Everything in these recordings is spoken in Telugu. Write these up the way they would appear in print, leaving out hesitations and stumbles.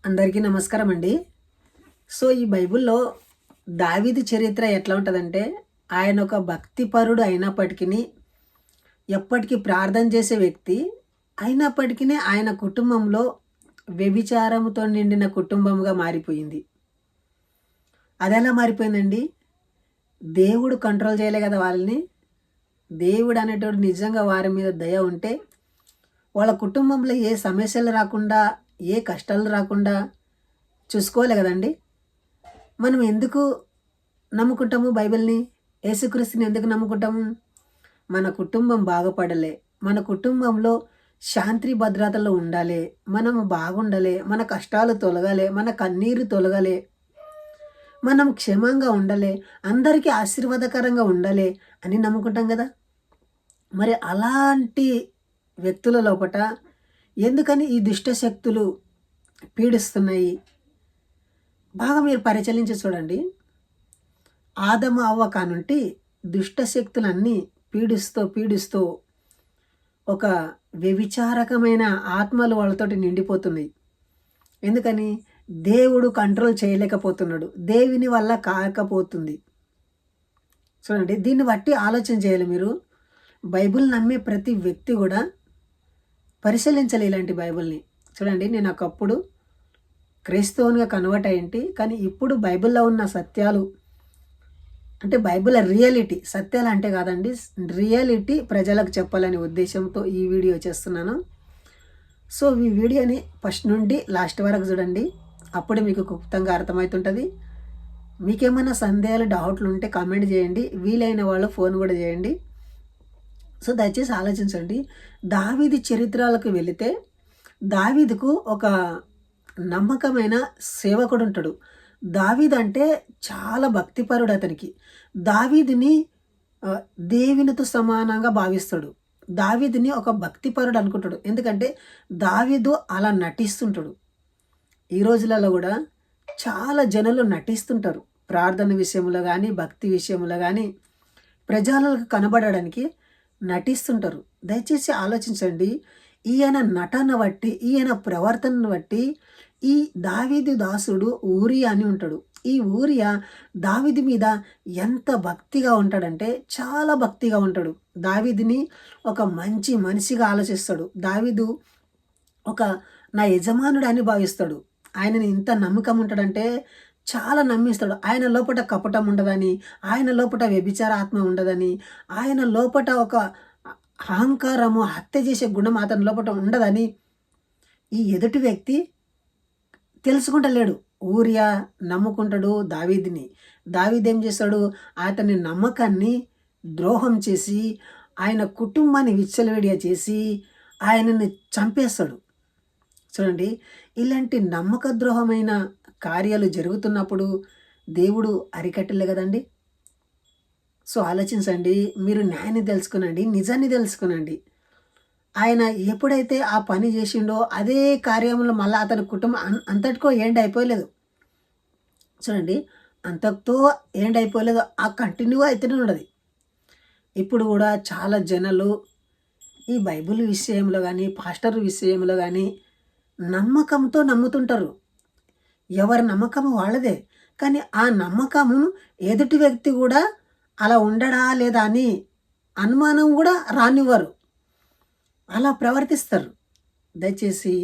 అందరికీ నమస్కారం అండి. సో ఈ బైబిల్‌లో దావీదు చరిత్ర ఎట్లా ఉంటదంటే, ఆయన ఒక భక్తిపరుడు అయినప్పటికిని, ఎప్పటికీ ప్రార్థన చేసే వ్యక్తి. అయినప్పటికిని ఆయన కుటుంబంలో వ్యభిచారముతో నిండిన కుటుంబంగా మారిపోయింది. అదెలా మారిపోయిందండి? దేవుడు కంట్రోల్ చేయలే కదా వాళ్ళని. దేవుడు అనేటోడు నిజంగా వారి మీద దయ ఉంటే, వాళ్ళ కుటుంబంలో ఏ సమస్యలు రాకుండా, ఏ కష్టాలు రాకుండా చూసుకోలే కదండీ! మనం ఎందుకు నమ్ముకుంటాము బైబిల్‌ని? యేసుక్రీస్తుని ఎందుకు నమ్ముకుంటాము? మన కుటుంబం బాగుపడాలి. మన కుటుంబంలో శాంతి భద్రతలు ఉండాలి. మనము బాగుండాలి. మన కష్టాలు తొలగాలి. మన కన్నీరు తొలగాలి. మనం క్షేమంగా ఉండాలి. అందరికీ ఆశీర్వాదకరంగా ఉండాలి అని నమ్ముకుంటాం కదా! మరి అలాంటి వ్యక్తుల లోపట ఎందుకని ఈ దుష్ట శక్తులు పీడిస్తున్నాయి? బాగా మీరు పరిశీలించి చూడండి. ఆదము అవ్వ కానుంటి దుష్ట శక్తులన్నీ పీడిస్తూ ఒక వ్యభిచారకమైన ఆత్మలు వాళ్ళతోటి నిండిపోతున్నాయి. ఎందుకని? దేవుడు కంట్రోల్ చేయలేకపోతున్నాడు. దేవుని వల్ల కాకపోతుంది. చూడండి, దీన్ని బట్టి ఆలోచన చేయాలి మీరు. బైబిల్ నమ్మే ప్రతి వ్యక్తి కూడా పరిశీలించాలి ఇలాంటి బైబిల్ని. చూడండి, నేను ఒకప్పుడు క్రైస్తవునిగా కన్వర్ట్ అయ్యింటి. కానీ ఇప్పుడు బైబిల్లో ఉన్న సత్యాలు అంటే బైబిల్ రియాలిటీ, సత్యాలు అంటే కాదండి, రియాలిటీ ప్రజలకు చెప్పాలనే ఉద్దేశంతో ఈ వీడియో చేస్తున్నాను. సో ఈ వీడియోని ఫస్ట్ నుండి లాస్ట్ వరకు చూడండి. అప్పుడే మీకు క్లుప్తంగా అర్థమవుతుంటుంది. మీకేమైనా సందేహాలు, డౌట్లు ఉంటే కామెంట్ చేయండి. వీలైన వాళ్ళు ఫోన్ కూడా చేయండి. సో దయచేసి ఆలోచించండి. దావీదు చరిత్రలకు వెళితే దావీదుకు ఒక నమ్మకమైన సేవకుడు ఉంటాడు. దావీదు అంటే చాలా భక్తిపరుడు. అతనికి దావీదుని దేవునితో సమానంగా భావిస్తాడు. దావీదుని ఒక భక్తిపరుడు అనుకుంటాడు. ఎందుకంటే దావీదు అలా నటిస్తుంటాడు. ఈ రోజులలో కూడా చాలా జనులు నటిస్తుంటారు. ప్రార్థన విషయంలో కానీ, భక్తి విషయంలో కానీ ప్రజలకు కనబడడానికి నటిస్తుంటారు. దయచేసి ఆలోచించండి. ఈయన నటన బట్టి, ఈయన ప్రవర్తనను బట్టి ఈ దావీదు దాసుడు ఊరియా అని ఉంటాడు. ఈ ఊరియా దావీదు మీద ఎంత భక్తిగా ఉంటాడంటే చాలా భక్తిగా ఉంటాడు. దావీదుని ఒక మంచి మనిషిగా ఆలోచిస్తాడు. దావీదు ఒక నా యజమానుడు అని భావిస్తాడు. ఆయనని ఇంత నమ్మకం ఉంటాడంటే చాలా నమ్మిస్తాడు. ఆయన లోపట కపటం ఉండదని, ఆయన లోపట వ్యభిచార ఆత్మ ఉండదని, ఆయన లోపట ఒక అహంకారము, హత్య చేసే గుణం అతని లోపట ఉండదని ఈ ఎదుటి వ్యక్తి తెలుసుకుంటలేడు. ఊరియా నమ్ముకుంటాడు దావీదుని. దావీదు ఏం చేస్తాడు? అతని నమ్మకాన్ని ద్రోహం చేసి, ఆయన కుటుంబాన్ని విచ్చలవిడిగా చేసి ఆయనని చంపేస్తాడు. చూడండి, ఇలాంటి నమ్మక ద్రోహమైన కార్యాలు జరుగుతున్నప్పుడు దేవుడు అరికట్టలే కదండి. సో ఆలోచించండి. మీరు న్యాయాన్ని తెలుసుకునండి, నిజాన్ని తెలుసుకునండి. ఆయన ఎప్పుడైతే ఆ పని చేసిండో అదే కార్యంలో మళ్ళీ అతని కుటుంబం అంతటికో ఎండ్ అయిపోలేదు. చూడండి, అంతటితో ఎండ్ అయిపోలేదు, ఆ కంటిన్యూ అయితేనే ఉండదు. ఇప్పుడు కూడా చాలా జనాలు ఈ బైబిల్ విషయంలో కానీ, పాస్టర్ విషయంలో కానీ నమ్మకంతో నమ్ముతుంటారు. ఎవరి నమ్మకము వాళ్ళదే. కానీ ఆ నమ్మకము ఎదుటి వ్యక్తి కూడా అలా ఉండడా లేదా అని అనుమానం కూడా రానివ్వరు. అలా ప్రవర్తిస్తారు. దయచేసి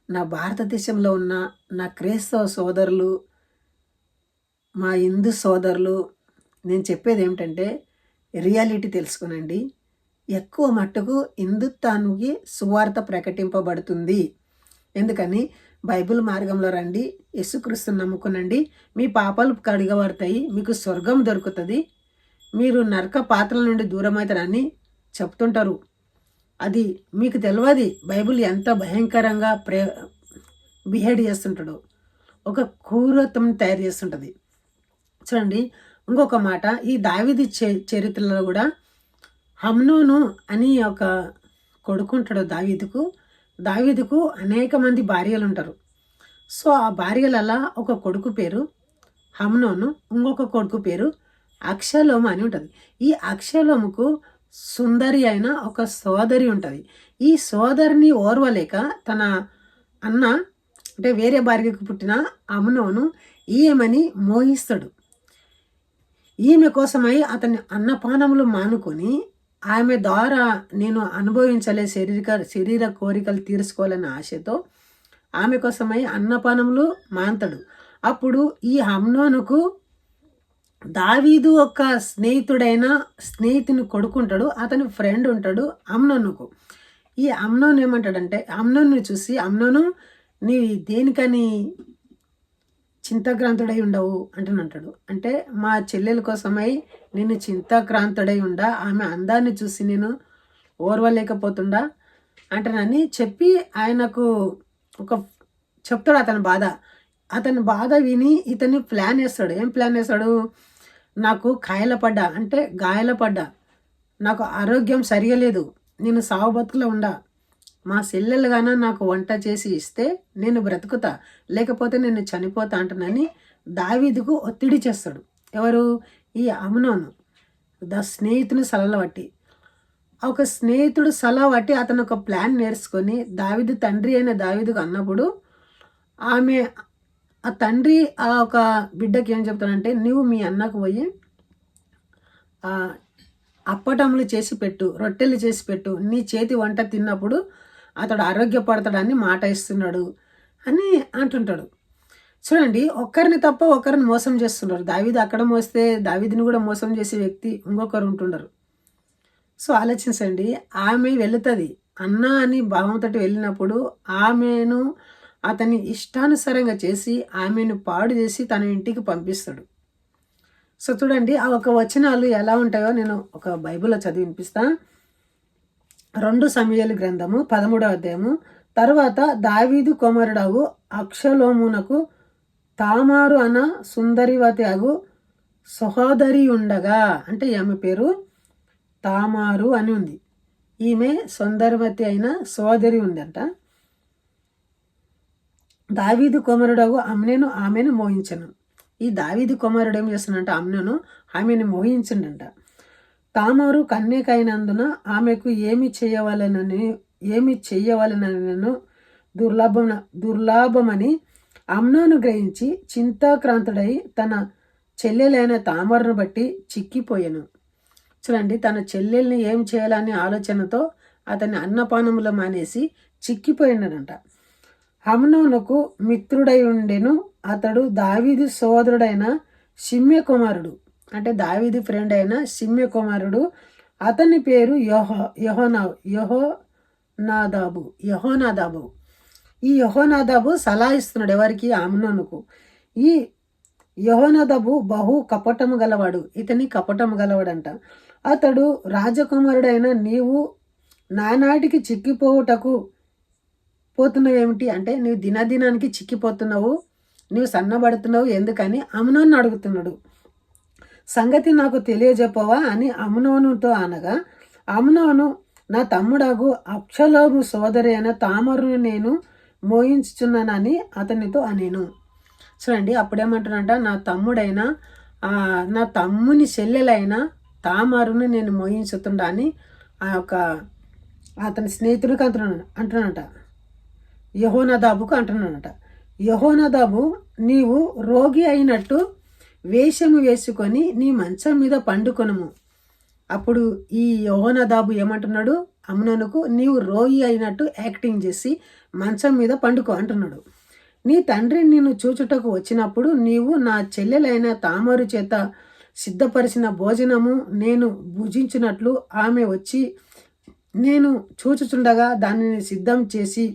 నా భారతదేశంలో ఉన్న నా క్రైస్తవ సోదరులు, మా హిందూ సోదరులు, నేను చెప్పేది ఏమిటంటే రియాలిటీ తెలుసుకునండి. ఎక్కువ మట్టుకు హిందుత్వానికి సువార్త ప్రకటింపబడుతుంది. ఎందుకని? బైబిల్ మార్గంలో రండి, యేసుక్రీస్తుని నమ్ముకునండి, మీ పాపాలు కడిగబడతాయి, మీకు స్వర్గం దొరుకుతుంది, మీరు నరక పాత్రల నుండి దూరమవుతారని చెప్తుంటారు. అది మీకు తెలియదు బైబిల్ ఎంత భయంకరంగా బిహేవ్ చేస్తుంటాడో, ఒక క్రూరత్వం తయారు చేస్తుంటుంది. చూడండి, ఇంకొక మాట, ఈ దావీదు చరిత్రలో కూడా హమ్నోను అని ఒక కొడుకుంటాడు దావీదుకు. దావీదుకు అనేక మంది భార్యలు ఉంటారు. సో ఆ భార్యలలో ఒక కొడుకు పేరు హమ్నోను, ఇంకొక కొడుకు పేరు అక్షలోము అని ఉంటుంది. ఈ అక్షలోముకు సుందరి అయిన ఒక సోదరి ఉంటుంది. ఈ సోదరిని ఓర్వలేక తన అన్న అంటే వేరే భార్యకు పుట్టిన అమ్నోను ఈమెని మోహిస్తాడు. ఈమె కోసమై అతని అన్నపానములు మానుకొని ఆమె ద్వారా నేను అనుభవించలే శరీర కోరికలు తీర్చుకోవాలనే ఆశతో ఆమె కోసమై అన్నపానములు మాంతాడు. అప్పుడు ఈ అమ్నోనుకు దావీదు ఒక స్నేహితుని కొడుకుంటాడు, అతని ఫ్రెండ్ ఉంటాడు అమ్నోనుకు. ఈ అమ్నోను ఏమంటాడంటే, అమ్నోను చూసి, అమ్నోను నీ దేనికని చింతాక్రాంతుడై ఉండవు అంటాడు. అంటే మా చెల్లెల కోసమై నేను చింతాక్రాంతుడై ఉండా, ఆమె అందాన్ని చూసి నేను ఓర్వలేకపోతుండా అంటానని చెప్పి ఆయనకు ఒక చెప్తాడు అతని బాధ విని ఇతన్ని ప్లాన్ వేస్తాడు. ఏం ప్లాన్ వేస్తాడు? నాకు గాయాల పడ్డా, నాకు ఆరోగ్యం సరిగలేదు, నేను సావు బతుకులో ఉండా, మా చెల్లెలుగాన నాకు వంట చేసి ఇస్తే నేను బ్రతుకుతా, లేకపోతే నేను చనిపోతా అంటానని దావీదుకు ఒత్తిడి చేస్తాడు. ఎవరు? ఈ అమ్నోను స్నేహితుని సలహా బట్టి, ఒక స్నేహితుడు సలహా బట్టి అతను ఒక ప్లాన్ నేర్చుకొని దావీదు తండ్రి అయిన దావీదుకు అన్నప్పుడు ఆ తండ్రి ఆ ఒక బిడ్డకి ఏం చెప్తాడంటే, నువ్వు మీ అన్నకు పోయి అప్పటములు చేసి పెట్టు, రొట్టెలు చేసి పెట్టు, నీ చేతి వంట తిన్నప్పుడు అతడు ఆరోగ్యపడతాడని మాట ఇస్తున్నాడు అని అంటుంటాడు. చూడండి, ఒక్కరిని తప్ప ఒకరిని మోసం చేస్తున్నారు. దావీదు అక్కడ మోస్తే దావీదుని కూడా మోసం చేసే వ్యక్తి ఇంకొకరు ఉంటుండరు. సో ఆలోచించండి, ఆమె వెళుతుంది అన్న అని భావంతో వెళ్ళినప్పుడు ఆమెను అతని ఇష్టానుసారంగా చేసి ఆమెను పాడు చేసి తన ఇంటికి పంపిస్తాడు. సో చూడండి, ఆ ఒక వచనాలు ఎలా ఉంటాయో నేను ఒక బైబిల్లో చదివి వినిపిస్తా. 2 సమూయేలు గ్రంథము 13వ అధ్యాయము. తర్వాత దావీదు కుమారుడగు అబ్షాలోమునకు తామారు అన్న సుందరివతి అగు సహోదరి ఉండగా, అంటే ఈమె పేరు తామారు అని ఉంది, ఈమె సుందరివతి అయిన సోదరి ఉందంట. దావీదు కుమారుడగు అమ్నోను ఆమెను మోహించను. ఈ దావీదు కుమారుడు ఏం చేస్తున్నాడంట? అమ్నోను ఆమెను మోహించిండంట. తామారు కన్యకైనందున ఆమెకు ఏమి చేయవలనను దుర్లాభమని అమ్నోను గ్రహించి చింతాక్రాంతుడై తన చెల్లెలైన తామారును బట్టి చిక్కిపోయాను. చూడండి, తన చెల్లెల్ని ఏం చేయాలనే ఆలోచనతో అతని అన్నపానములు మానేసి చిక్కిపోయినాడంట. అమ్నోనుకు మిత్రుడై ఉండెను. అతడు దావీదు సోదరుడైన షిమ్మె కుమారుడు, అంటే దావీదు ఫ్రెండ్ అయిన షిమ్మె కుమారుడు. అతని పేరు యెహోనాదాబు. ఈ యెహోనాదాబు సలహా ఇస్తున్నాడు ఎవరికి? అమ్నోనుకు. ఈ యెహోనాదాబు బహు కపటము గలవాడు, ఇతని కపటము గలవాడంట. అతడు రాజకుమారుడైన నీవు నానాటికి చిక్కిపోవుటకు పోతున్నావేమిటి? అంటే నువ్వు దినదినానికి చిక్కిపోతున్నావు, నువ్వు సన్నబడుతున్నావు ఎందుకని అమ్నోను అడుగుతున్నాడు. సంగతి నాకు తెలియజెప్పవా అని అమ్నోనుతో అనగా, అమ్నోను నా తమ్ముడగు అబ్షాలోము సోదరి అయిన తామారును నేను మోహించుచున్నానని అతనితో అనేను. చూడండి, అప్పుడేమంటున్నాడంట, నా తమ్ముని చెల్లెలైన తామారును నేను మోహించుతుండా అని అతని స్నేహితుడికి అంటున్నాడంట, యెహోనాదాబుకు అంటున్నాడంట. యెహోనాదాబు, నీవు రోగి అయినట్టు వేషము వేసుకొని నీ మంచం మీద పండుకొనుము. అప్పుడు ఈ యెహోనాదాబు ఏమంటున్నాడు? అమ్నోనుకు, నీవు రోగి అయినట్టు యాక్టింగ్ చేసి మంచం మీద పండుకో అంటున్నాడు. నీ తండ్రి నిన్ను చూచుటకు వచ్చినప్పుడు నీవు నా చెల్లెలైన తామారు చేత సిద్ధపరిచిన భోజనము నేను భుజించినట్లు ఆమె వచ్చి నేను చూచుచుండగా దానిని సిద్ధం చేసి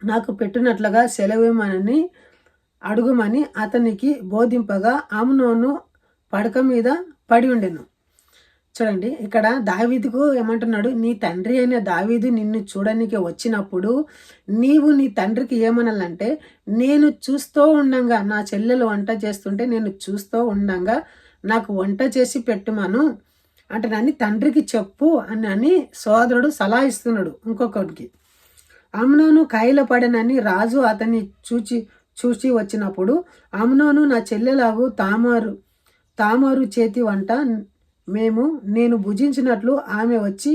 నాకు పెట్టినట్లుగా సెలవేమని అడుగుమని అతనికి బోధింపగా అమ్నోను పడక మీద పడి ఉండెను. చూడండి, ఇక్కడ దావీదుకు ఏమంటున్నాడు? నీ తండ్రి అయిన దావీదు నిన్ను చూడడానికి వచ్చినప్పుడు నీవు నీ తండ్రికి ఏమనాలంటే, నేను చూస్తూ ఉండంగా నా చెల్లెలు వంట చేస్తుంటే నేను చూస్తూ ఉండంగా నాకు వంట చేసి పెట్టుమను అంటే నన్ను తండ్రికి చెప్పు అని సోదరుడు సలహా ఇస్తున్నాడు ఇంకొకటికి. అమ్నోను కాయల పడనని రాజు అతన్ని చూచి వచ్చినప్పుడు అమ్నోను, నా చెల్లెలాగు తామారు చేతి వంట నేను భుజించినట్లు ఆమె వచ్చి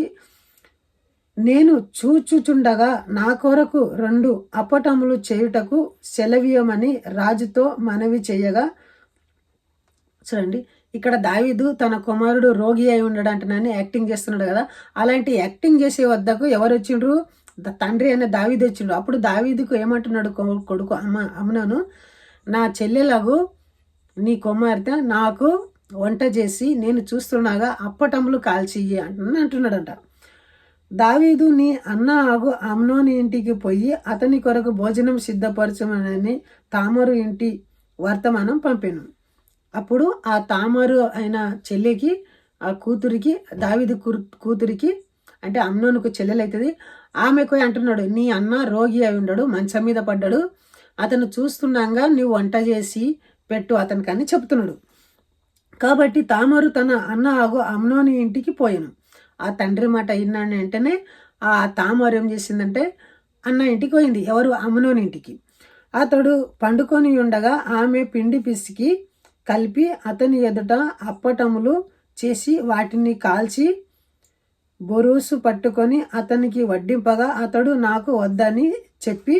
నేను చూచుచుండగా నా కొరకు 2 అప్పటములు చేయుటకు సెలవీయమని రాజుతో మనవి చేయగా. చూడండి, ఇక్కడ దావీదు తన కుమారుడు రోగి అయి ఉండడంటనని యాక్టింగ్ చేస్తున్నాడు కదా. అలాంటి యాక్టింగ్ చేసే వద్దకు ఎవరు వచ్చిండ్రు? తండ్రి అయిన దావీదు వచ్చిండు. అప్పుడు దావీదుకు ఏమంటున్నాడు కొడుకు అమ్నోను, నా చెల్లెలకు నీ కుమార్తె నాకు వంట చేసి నేను చూస్తున్నాగా అప్పటములు కాల్చియ్యి అంటున్నాడంట. దావీదు నీ అన్న ఆగు అమ్నోని ఇంటికి పోయి అతని కొరకు భోజనం సిద్ధపరచమని తామరు ఇంటి వర్తమానం పంపాను. అప్పుడు ఆ తామరు అయిన చెల్లికి, ఆ కూతురికి, దావీదు కూతురికి అంటే అమ్నోనుకు చెల్లెలైతుంది, ఆమెకు అంటున్నాడు, నీ అన్న రోగి అయి ఉండడు, మంచం మీద పడ్డాడు, అతను చూస్తుండగా నువ్వు వంట చేసి పెట్టు అతనికి అని చెప్తున్నాడు. కాబట్టి తామరు తన అన్న ఆగు అమ్నోని ఇంటికి పోయాను. ఆ తండ్రి మాట విన్నాడు. వెంటనే ఆ తామరు ఏం చేసిందంటే అన్న ఇంటికి పోయింది. ఎవరు? అమ్నోని ఇంటికి. అతడు పండుకొని ఉండగా ఆమె పిండి పిసికి కలిపి అతని ఎదుట అప్పటములు చేసి వాటిని కాల్చి బొరుసు పట్టుకొని అతనికి వడ్డింపగా అతడు నాకు వద్దని చెప్పి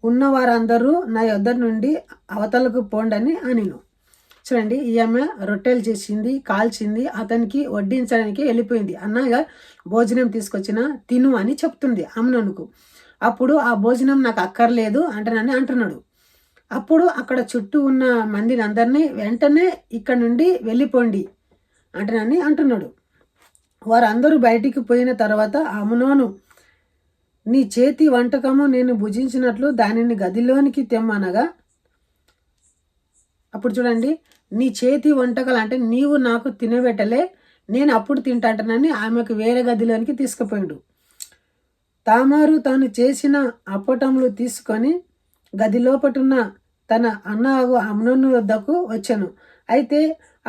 ఉన్న వారందరూ నా యొద్ద నుండి అవతలకు పోండని అనిను. చూడండి, ఈమె రొట్టెలు చేసింది, కాల్చింది, అతనికి వడ్డించడానికి వెళ్ళిపోయింది. అన్నగా భోజనం తీసుకొచ్చిన తిను అని చెప్తుంది అమ్నోనుకు. అప్పుడు ఆ భోజనం నాకు అక్కర్లేదు అంటున్నాడు. అప్పుడు అక్కడ చుట్టూ ఉన్న మందిని అందరినీ వెంటనే ఇక్కడ నుండి వెళ్ళిపోండి అంటున్నాడు. వారందరూ బయటికి పోయిన తర్వాత అమ్నోను, నీ చేతి వంటకము నేను భుజించినట్లు దానిని గదిలోనికి తెమ్మనగా. అప్పుడు చూడండి, నీ చేతి వంటకాలు అంటే నీవు నాకు తినబెట్టలే, నేను అప్పుడు తింటాంటానని ఆమెకు వేరే గదిలోనికి తీసుకుపోయిండు. తామారు తాను చేసిన అప్పటములు తీసుకొని గది లోపటున్న తన అన్నగు అమ్నోను వద్దకు వచ్చాను. అయితే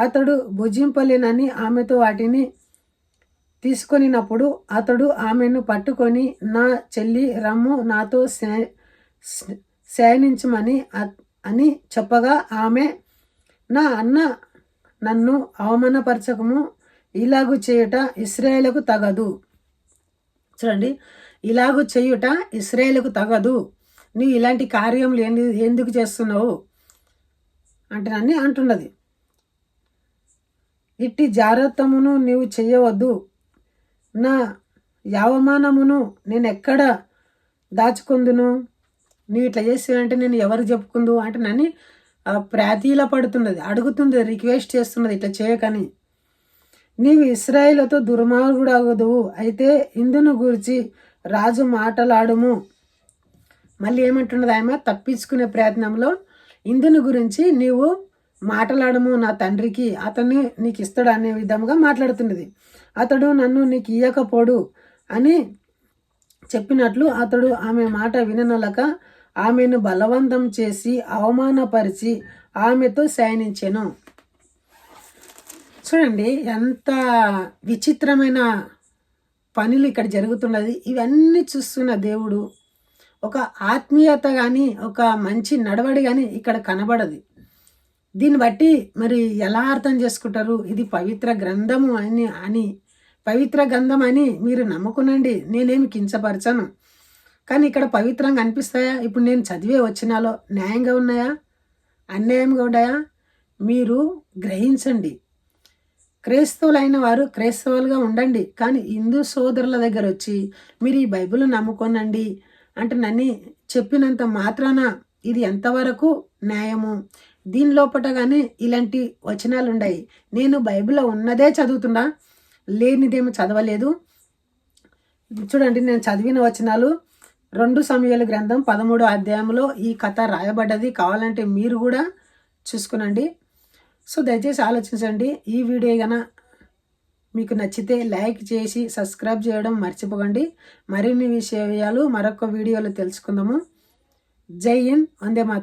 అతడు భుజింపలేనని ఆమెతో వాటిని తీసుకొనినప్పుడు అతడు ఆమెను పట్టుకొని, నా చెల్లి రమ్ము నాతో శయనించమని అని చెప్పగా ఆమె, నా అన్న నన్ను అవమానపరచకము, ఇలాగు చేయుట ఇశ్రాయేలుకు తగదు. చూడండి, ఇలాగు చేయుట ఇశ్రాయేలుకు తగదు, నువ్వు ఇలాంటి కార్యములు ఎందుకు చేస్తున్నావు అంటున్నది. ఇట్టి జాగ్రత్తమును నీవు చెయ్యవద్దు, నా యావమానమును నేను ఎక్కడ దాచుకుందును, నువ్వు ఇట్లా చేసావంటే నేను ఎవరు చెప్పుకుందు అంటేనని ప్రాతీల పడుతున్నది, అడుగుతుంది, రిక్వెస్ట్ చేస్తున్నది ఇట్లా చేయకని. నీవు ఇశ్రాయేలుతో దుర్మార్గుడు అగుదువు, అయితే ఇందును గురించి రాజు మాటలాడుము. మళ్ళీ ఏమంటున్నది ఆమె తప్పించుకునే ప్రయత్నంలో, ఇందును గురించి నీవు మాటలాడము నా తండ్రికి, అతన్ని నీకు ఇస్తాడు అనే విధంగా మాట్లాడుతున్నది. అతడు నన్ను నీకు ఇయ్యకపోడు అని చెప్పినట్లు అతడు ఆమె మాట విననలక ఆమెను బలవంతం చేసి అవమానపరిచి ఆమెతో శయనించెను. చూడండి, ఎంత విచిత్రమైన పనులు ఇక్కడ జరుగుతున్నది. ఇవన్నీ చూస్తున్న దేవుడు ఒక ఆత్మీయత కానీ ఒక మంచి నడవడి కానీ ఇక్కడ కనబడదు. దీన్ని బట్టి మరి ఎలా అర్థం చేసుకుంటారు? ఇది పవిత్ర గ్రంథము అని పవిత్ర గ్రంథం అని మీరు నమ్ముకునండి, నేనేమి కించపరచను. కానీ ఇక్కడ పవిత్రంగా అనిపిస్తాయా? ఇప్పుడు నేను చదివే వచనాలు న్యాయంగా ఉన్నాయా, అన్యాయంగా ఉన్నాయా? మీరు గ్రహించండి. క్రైస్తవులైన వారు క్రైస్తవులుగా ఉండండి, కానీ హిందూ సోదరుల దగ్గర వచ్చి మీరు ఈ బైబిల్ నమ్ముకోనండి అంటే నన్ను చెప్పినంత మాత్రాన ఇది ఎంతవరకు న్యాయము? దీని లోపట కానీ ఇలాంటి వచనాలు ఉన్నాయి. నేను బైబిల్లో ఉన్నదే చదువుతున్నా, లేనిదేమో చదవలేదు. చూడండి, నేను చదివిన వచనాలు 2 సమూయేలు గ్రంథం 13వ అధ్యాయంలో ఈ కథ రాయబడ్డది. కావాలంటే మీరు కూడా చూసుకునండి. సో దయచేసి ఆలోచించండి. ఈ వీడియో కనుక మీకు నచ్చితే లైక్ చేసి సబ్స్క్రైబ్ చేయడం మర్చిపోకండి. మరిన్ని విషయాలు మరొక వీడియోలో తెలుసుకుందాము. జై హింద్, వందే మాతరం.